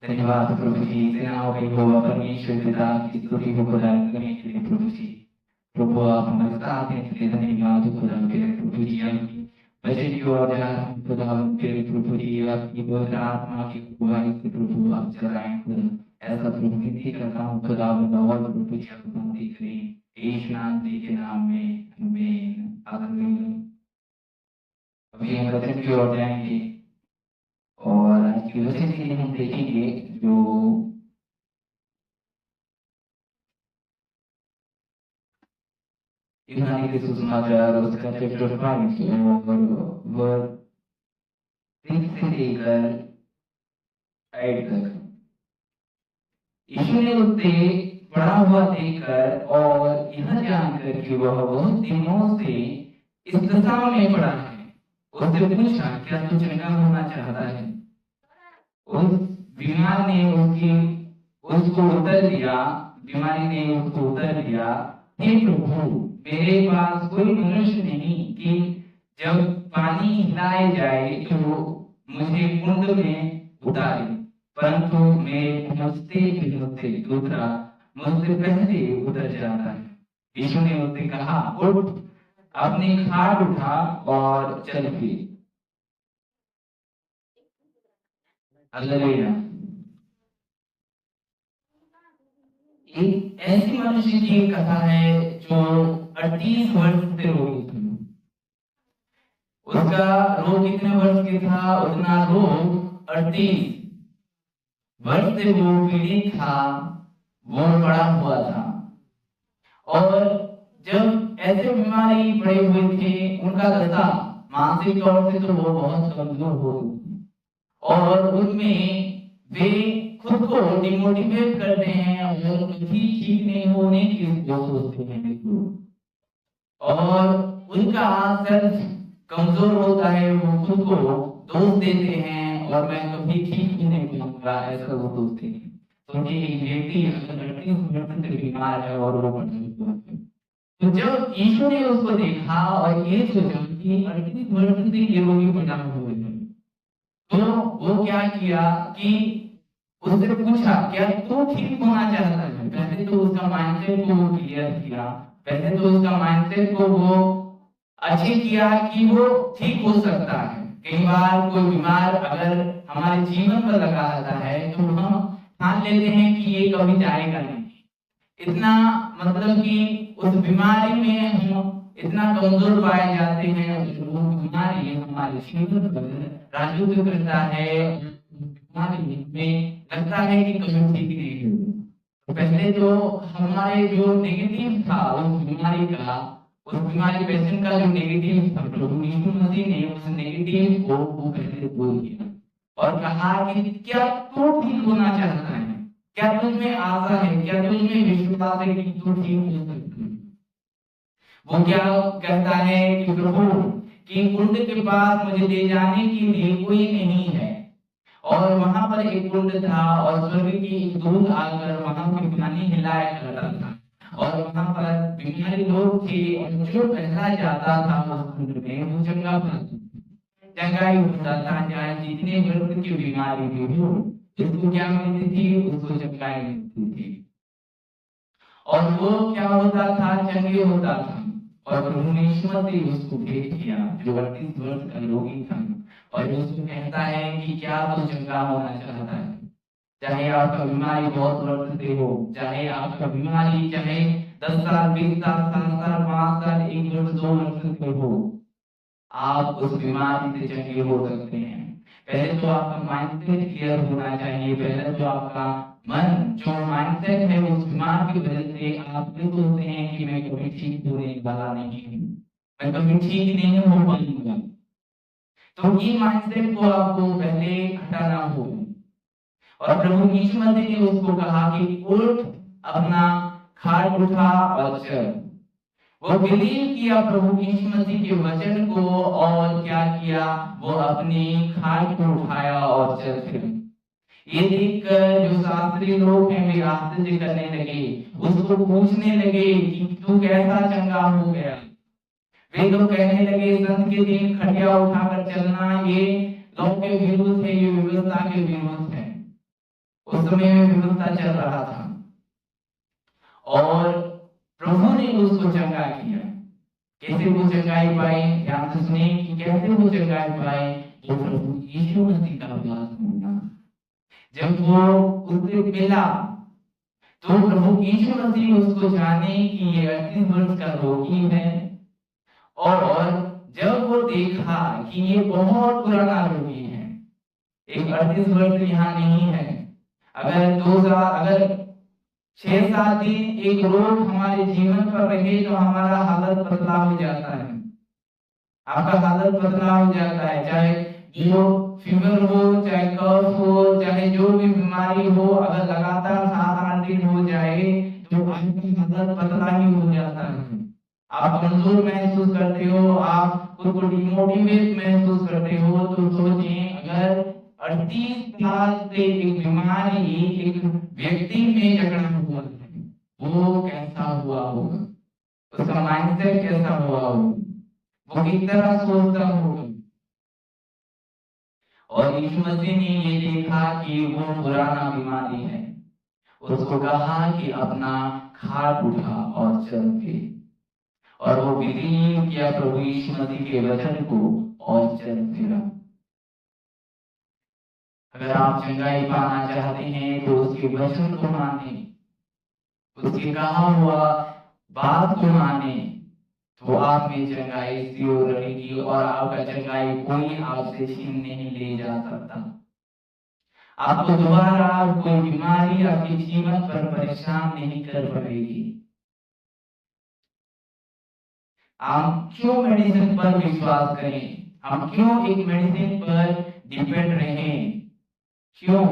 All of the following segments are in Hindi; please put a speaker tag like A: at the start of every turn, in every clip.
A: धन्यवाद प्रभु जी, सेनाओं का यहोवा परमेश्वर पिता की स्तुति हो खुदा करने के लिए प्रभु जी। प्रभु आप हमारे साथ हैं इसलिए धन्यवाद हो खुदा तेरे प्रभु जी। आपकी वचन की ओर जा रहे हैं खुदा तेरे प्रभु जी, आपकी पवित्र आत्मा की अगुवाई से प्रभु आप चलाएं खुदा। ऐसा प्रभु विनती करता हूँ खुदा और प्रभु जी आप विनती करें यीशु नाम के नाम में आमीन आमीन। अभी हम वचन की ओर जाएंगे और आज के वचन के लिए हम देखेंगे जो यूनानी के सुसमाचार उसका चैप्टर 5 और वर्ड 3 से लेकर 8 तक। यीशु ने उसे पड़ा हुआ देखकर और यह जानकर कि वह बहुत दिनों से इस दशा में पड़ा है, उससे पूछा क्या तू चंगा होना चाहता है? उस बीमार ने उसको उत्तर दिया, बीमारी ने उसको उत्तर दिया, हे प्रभु मेरे पास कोई मनुष्य नहीं कि जब पानी हिलाए जाए तो मुझे कुंड में उतारे, परंतु मेरे पहुंचते दूसरा मुझसे पहले उतर जाता है। यीशु ने उससे कहा उठ, अपनी खाट उठा और चल फिर। हालेलुया। एक ऐसी मनुष्य की कथा है जो 38 वर्ष से रोगी थी। उसका रोग कितने वर्ष की था? उतना रोग 38 वर्ष से वो पीड़ित था, वो पड़ा हुआ था। और जब ऐसे बीमारी पड़े हुए थे, उनका दशा मानसिक तौर से तो वो बहुत कमजोर हो और उनमें वे खुद को डिमोटिवेट करते हैं और कभी ठीक नहीं होने की सोचते हैं और उनका सेल्फ कमजोर होता है, वो खुद को दोष देते हैं और मैं कभी ठीक ही नहीं होऊंगा, ऐसा वो सोचते हैं। तो ये व्यक्ति अगर 38 वर्ष से बीमार है और वो तो जब यीशु ने उसको देखा और ये सोचा कि 38 वर्ष से ये रोगी बना हुआ है, तो वो क्या किया कि उससे पूछा क्या तू ठीक होना चाहता है? पहले तो उसका माइंडसेट को वो क्लियर किया, पहले तो उसका माइंडसेट को वो अच्छे किया कि वो ठीक हो सकता है। कई बार कोई बीमार अगर हमारे जीवन पर लगा रहता है तो हम ठान लेते हैं कि ये कभी जाएगा नहीं, इतना मतलब कि उस बीमारी में हम इतना कमजोर पाए जाते हैं, वो बीमारी हमारे जीवन पर राजत्व करता है, बीमारी में लगता है कि कभी ठीक नहीं होगा। पहले तो हमारे जो नेगेटिव था उस बीमारी का, उस बीमारी पेशेंट का जो नेगेटिव था, प्रभु यीशु मसीह ने उस नेगेटिव को वो पहले बोल दिया और कहा कि क्या तू ठीक होना चाहता है? क्या तुझ में आशा है? क्या तुझ में विश्वास है कि तू ठीक हो सकता है? वो क्या कहता है कि प्रभु कि कुंड के पास मुझे ले जाने के लिए कोई नहीं है, और वहां पर एक कुंड था और स्वर्ग की दूध आकर वहां पर पानी हिलाया करता था और वहां पर बीमारी लोग थे और जो पहला जाता था उस कुंड में वो चंगाई होता था। चाहे जितने वर्ष की बीमारी थी हो उसको क्या मिलती थी? उसको चंगाई मिलती थी और वो क्या होता था? चंगे होता था। और प्रभु यीशु मसीह उसको भेज दिया जो 38 वर्ष का रोगी था और उसको कहता है कि क्या तू चंगा होना चाहता है? चाहे आपका बीमारी बहुत वर्ष से हो, चाहे आपका बीमारी चाहे 10 साल 20 साल 7 साल 5 साल 1 वर्ष 2 वर्ष से हो, आप उस बीमारी से चंगे हो सकते हैं। पहले तो आपका माइंडसेट क्लियर होना चाहिए। पहले तो आपका मन जो माइंडसेट है उस बीमार की वजह से आप ये सोचते हैं कि मैं कभी ठीक होने वाला नहीं हूँ, मैं कभी ठीक नहीं हो पाऊंगा, तो ये माइंडसेट को आपको पहले हटाना होगा। और प्रभु यीशु मसीह ने उसको कहा कि उठ, अपना खाट उठा और चल। वो बिलीव किया प्रभु यीशु मसीह के वचन को और क्या किया? वो अपनी खाट को उठाया और चल फिर। ये देखकर जो शास्त्री लोग हैं वे आश्चर्य करने लगे, उसको पूछने लगे कि तू कैसा चंगा हो गया? वे लोग कहने लगे संत के दिन खटिया उठाकर चलना ये लोग के विरुद्ध है, ये व्यवस्था के विरुद्ध है। समय में विपत्ता चल रहा था और प्रभु ने उसको चंगा किया। कैसे वो चंगाई पाई, ध्यान से सुनिए कि कैसे वो चंगाई पाई। तो प्रभु यीशु मसीह का बात सुना। जब वो उससे मिला तो प्रभु यीशु मसीह उसको जाने कि ये 38 वर्ष का रोगी है, और जब वो देखा कि ये बहुत पुराना रोगी है, एक 38 वर्ष यहाँ नहीं है। अगर 6-7 दिन एक रोग हमारे जीवन पर रहे तो हमारा हालत बदला हो जाता है, आपका हालत बदला हो जाता है। चाहे जो फीवर हो, चाहे कफ हो, चाहे जो भी बीमारी हो, अगर लगातार 7-8 दिन हो जाए तो आपका हालत बदला ही हो जाता है। आप कमजोर महसूस करते हो, आप खुद को डिमोटिवेट महसूस करते हो। तो सोचिए, अगर 38 साल से एक बीमारी एक व्यक्ति में जकड़ा हुआ है, वो कैसा हुआ होगा, उसका माइंडसेट कैसा हुआ होगा, वो किस तरह सोचता होगा। और यीशु मसीह ने ये देखा कि वो पुराना बीमारी है, उसको कहा कि अपना खाट उठा और चल के, और वो बिलीव किया प्रभु यीशु मसीह के वचन को और चल फिरा। अगर आप चंगाई पाना चाहते हैं तो उसके वचन को माने, उसके कहा हुआ बात को माने, तो आप में चंगाई सियोर रहेगी और आपका चंगाई कोई आपसे छीन नहीं ले जा सकता। आपको दोबारा कोई बीमारी आपके जीवन पर परेशान नहीं कर पाएगी। हम क्यों मेडिसिन पर विश्वास करें, हम क्यों एक मेडिसिन पर डिपेंड रहें? क्यों?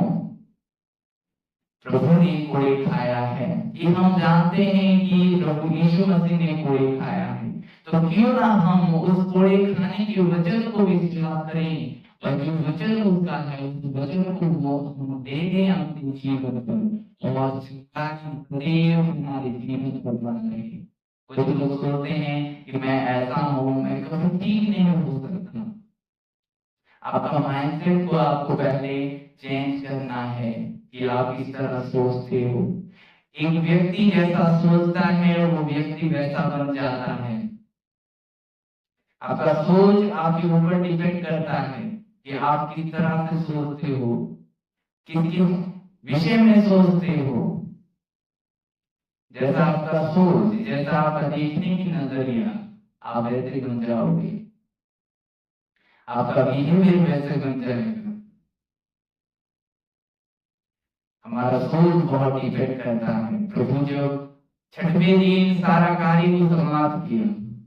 A: प्रभु ने कोड़े खाया है, ये हम जानते हैं कि प्रभु यीशु मसीह ने कोड़े खाया है, तो क्यों ना हम उस कोड़े खाने के वचन को विश्वास करें, और जो वचन उसका है उस वचन को वो हम दे दें अपने जीवन पर, और हमारे जीवन पर बन रहे। कुछ लोग सोचते हैं कि मैं ऐसा हूँ, मैं कभी ठीक नहीं हो सकता। आपका माइंडसेट को आपको पहले चेंज करना है कि आप किस तरह सोचते हो। एक व्यक्ति जैसा सोचता है वो व्यक्ति वैसा बन जाता है। आपका सोच आपके ऊपर डिपेंड करता है कि आप किस तरह से सोचते हो, किस विषय में सोचते हो। जैसा आपका सोच, जैसा आपका देखने की नजरिया, आप वैसे बन जाओगे, आपका बिहेवियर वैसे बन जाएगा। हमारा सोच बहुत डिपेंड करता है। प्रभु जब 6वें दिन सारा कार्य को समाप्त किया,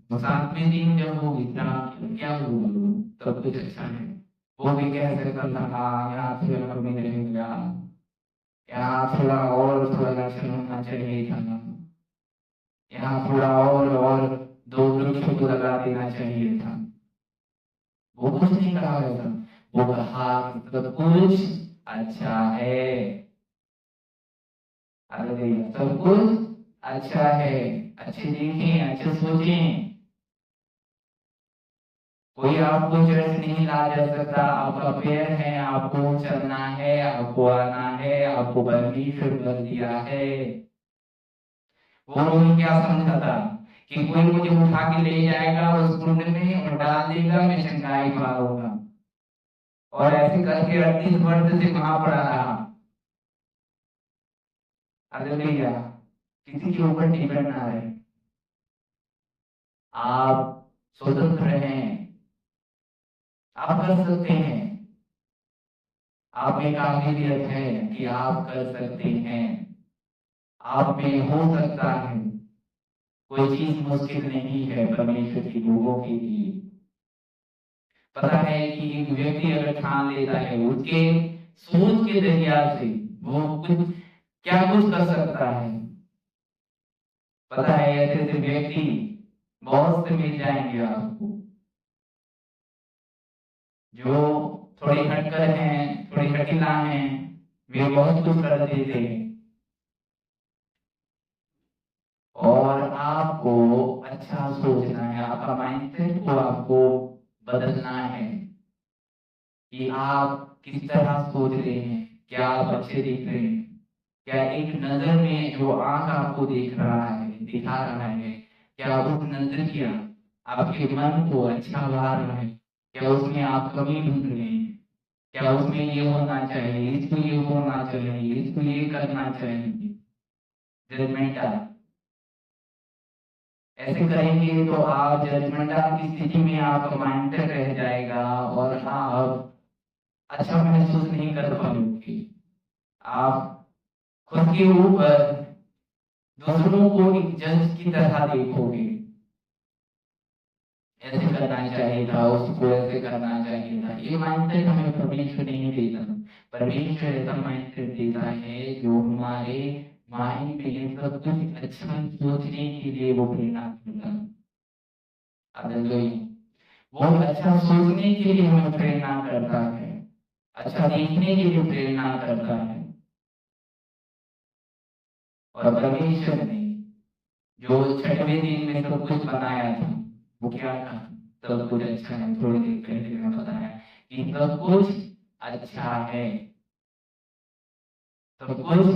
A: तो 7वें दिन जब वो विश्राम किया, क्या हुआ? सब कुछ अच्छा है। वो भी कह सकता था यहाँ थोड़ा कमी रह गया, यहाँ थोड़ा और थोड़ा लक्षण होना चाहिए था, यहाँ थोड़ा और 2 वृक्ष को लगा देना चाहिए था। वो कुछ नहीं कहा था, वो कहा सब कुछ अच्छा है। अरे सब कुछ अच्छा है, अच्छे देखें, अच्छे सोचें। कोई आपको चर्च नहीं ला जा सकता, आपका पैर है, आपको चलना है, आपको आना है, आपको परमेश्वर कर दिया है। वो लोग क्या समझा था कि कोई मुझे उठा के ले जाएगा उस कुंड में और डाल देगा, मैं चंगाई पाऊंगा, और ऐसे करके 38 वर्ष से वहां पड़ा रहा। हालेलुया। किसी के ऊपर डिपेंड ना रहे, आप स्वतंत्र हैं, आप कर सकते हैं। आप में काबिलियत है कि आप कर सकते हैं, आप में हो सकता है। कोई चीज मुश्किल नहीं है परमेश्वर के लोगों के लिए। पता है कि एक व्यक्ति अगर ठान लेता है, उसके सोच के जरिया से वो कुछ क्या कुछ कर सकता है। पता है ऐसे ऐसे व्यक्ति बहुत से मिल जाएंगे आपको, जो थोड़े हटकर हैं, थोड़े हटीला हैं, वे बहुत कुछ कर देते हैं। और आपको अच्छा सोचना है, आपका माइंडसेट को आपको बदलना है कि आप किस तरह सोच रहे हैं, क्या आप अच्छे दिख रहे हैं? क्या एक नजर में जो आंख आपको देख रहा है, दिखा रहा है, क्या उस नजर किया आपके मन को अच्छा लगा रहा है? क्या उसमें आप कमी ढूंढ रहे हैं? क्या उसमें ये होना चाहिए, इसको ये होना चाहिए, इसको ये करना चाहिए? जजमेंटल ऐसे करेंगे तो आप जजमेंटल की स्थिति में आपका माइंडसेट रह जाएगा और आप अच्छा महसूस नहीं कर पाओगे। आप खुद के ऊपर दूसरों को एक जज की तरह देखोगे। ऐसे करना चाहिए था, उसको ऐसे करना चाहिए था। ये माइंडसेट हमें परमेश्वर नहीं देता। परमेश्वर ऐसा माइंडसेट देता है जो हमारे माइंड में सब कुछ अच्छा सोचने के लिए वो प्रेरणा देता है। वो अच्छा सोचने के लिए हमें प्रेरणा करता है, अच्छा देखने के लिए प्रेरणा करता है। और परमेश्वर ने जो छठवें दिन में सब कुछ बनाया था, वो क्या था? सब कुछ अच्छा है। थोड़ी देर पहले मैं बताया कि सब कुछ अच्छा है, सब कुछ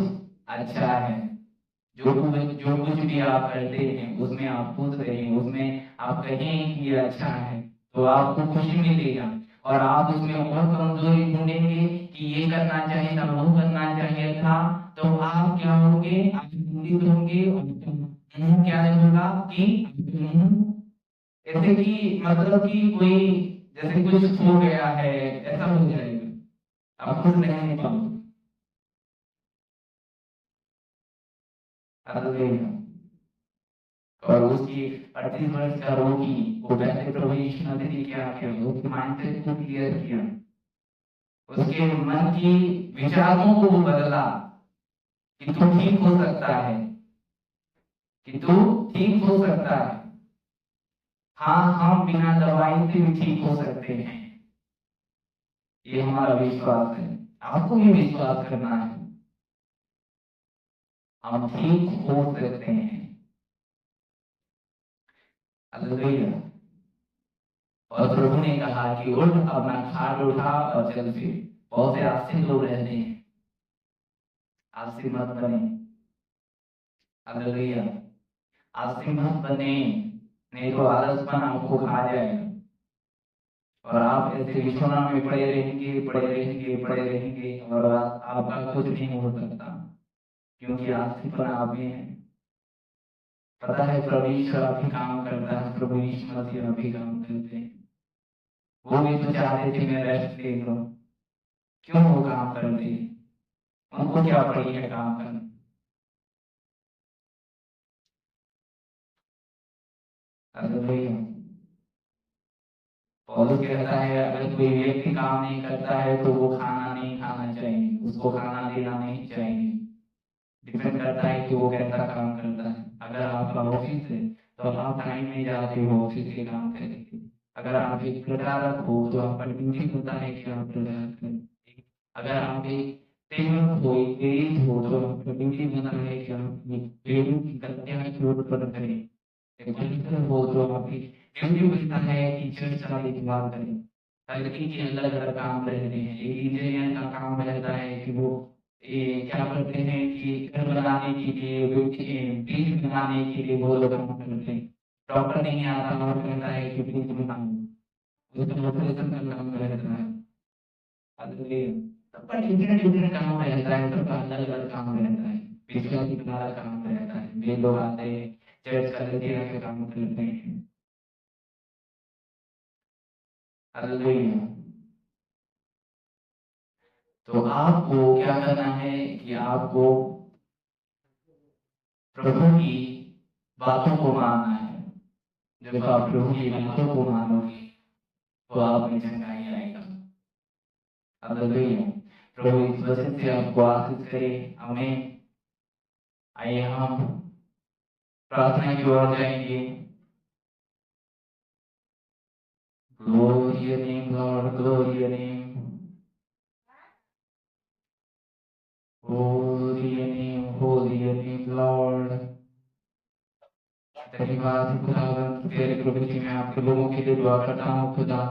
A: अच्छा है। जो कुछ भी आप करते हैं उसमें आप खुश रहें, उसमें आप कहें कि ये अच्छा है तो आपको खुशी मिलेगा। और आप उसमें और कमजोरी ढूंढेंगे कि ये करना चाहिए था, वो करना चाहिए था, तो आप क्या होंगे? आप चिंतित होंगे और क्या होगा कि ऐसे कि मतलब कि कोई जैसे कुछ हो गया है ऐसा हो जाएगा, आप खुश नहीं पाओगे। और उसकी 38 वर्ष का रोगी को पहले प्रभु यीशु मसीह ने क्या किया? उसके माइंडसेट को क्लियर किया, उसके मन की विचारों को वो बदला कि तू ठीक हो सकता है, कि तू ठीक हो सकता है। हाँ, हम बिना दवाई से भी ठीक हो सकते हैं। ये हमारा विश्वास है, आपको भी विश्वास करना है। हम ठीक हो सकते हैं। हालेलुया। और प्रभु ने कहा कि उठ, अपना खाट उठा और चल फिर। बहुत से आलसी लोग रहते हैं, आलसी मत बने। हालेलुया। आलसी मत बने, नहीं तो आलसपन आपको खा जाएगा और आप ऐसे बिछौना में पड़े रहेंगे, पड़े रहेंगे, पड़े रहेंगे और आपका कुछ नहीं हो सकता, क्योंकि आलसीपन आप में है। पता है परमेश्वर अभी काम करता है, प्रभु यीशु मसीह अभी काम करते हैं। वो भी तो चाहते थे मैं रेस्ट ले लूं, क्यों वो काम करते? उनको क्या पड़ी है काम करना? पौलुस कहता है अगर कोई व्यक्ति काम नहीं करता है तो वो खाना नहीं खाना चाहिए, उसको खाना देना नहीं चाहिए। डिपेंड करता है कि वो कैसा काम करता है। अगर आपका ऑफिस है तो आप टाइम में जाते हो ऑफिस के काम करेंगे। अगर आप एक प्रचारक हो तो आपका ड्यूटी होता है कि आप प्रचार करें। अगर आप एक सेवक हो, एक प्रेरित हो तो आपका ड्यूटी होता है कि आप प्रेरित की कल्याण की ओर उत्पन्न करें। एक पवित्र हो तो आपकी ड्यूटी बनता है कि चर्च का देखभाल करें। हर एक के अलग अलग काम रहते हैं। एक इंजीनियर का काम रहता है कि वो क्या करते हैं कि घर बनाने के लिए, ब्रिज बनाने के लिए वो लोग काम करते हैं। डॉक्टर नहीं आता और कहता है कि ब्रिज बनाओ, उसका ऑपरेशन का काम रहता है। सबका डिफरेंट डिफरेंट काम रहता है, सबका अलग अलग काम रहता है। विश्वासी का अलग काम रहता है, वे लोग आते हैं चर्च का लेके आके काम करते हैं। हालेलुया। तो आपको क्या करना है कि आपको प्रभु की बातों को मानना है। जब आप प्रभु की बातों को मानोगे तो आप में चंगाई आएगा। हालेलुया। प्रभु इस वचन से आपको आशीष करे। हमें आइए हम प्रार्थना की ओर जाएंगे। Glory your name, Lord, glory your name. Holy your name, holy your name, Lord. धन्यवाद खुदावंद, तेरे प्रभु जी मैं आपके लोगों के लिए दुआ करता हूँ खुदा।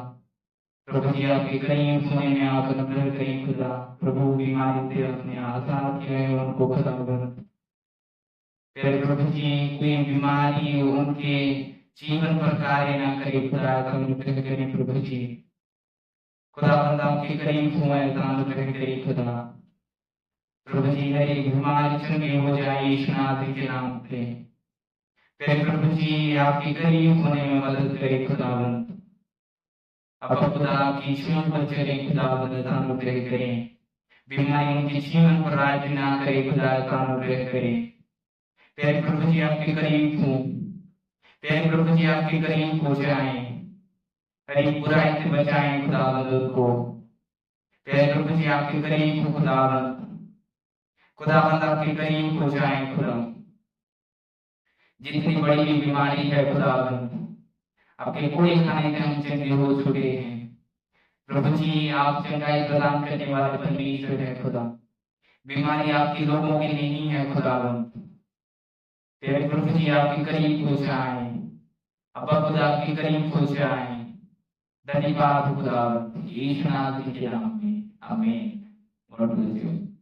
A: प्रभु जी आपके करीम सोने में आप अनुग्रह करें खुदा। प्रभु बीमारी से अपने आजाद किए हैं उनको खुदावंद। फिर प्रभु जी कोई बीमारी उनके जीवन पर कार्य ना करे खुदा का अनुग्रह करें प्रभु जी। खुदावंद आपके करीम सोए का अनुग्रह करें खुदा। प्रभु जी हर एक बीमारी चंगी हो जाए यीशु नाथ के नाम पे। फिर प्रभु जी आपके करीम होने में मदद करें खुदावंद। अब खुदा आपकी जीवन पर चले खुदावंद का अनुग्रह करें। बीमारी उनके जीवन पर राज्य ना करे खुदा का अनुग्रह करें। प्यारे प्रभु जी आपके करीब हूँ। प्यारे प्रभु जी आपके करीब हो जाएं। हर एक बुराई से बचाएं खुदावंद को। प्यारे प्रभु जी आपके करीब हूँ खुदावंद। खुदावंद आपके करीब हो जाएं खुदा। जितनी बड़ी भी बीमारी है खुदावंद आपके कोई खाने से हम चंगे हो चुके हैं। प्रभु जी आप चंगाई प्रदान करने वाले परमेश्वर है खुदा। बीमारी आपके लोगों की नहीं है खुदावंद। तेरे प्रभु जी आपके करीब हो जाए। अब्बा खुदा आपके करीब हो जाए। धन्यवाद खुदावंद यीशु नाथ के नाम में आमीन। God bless you.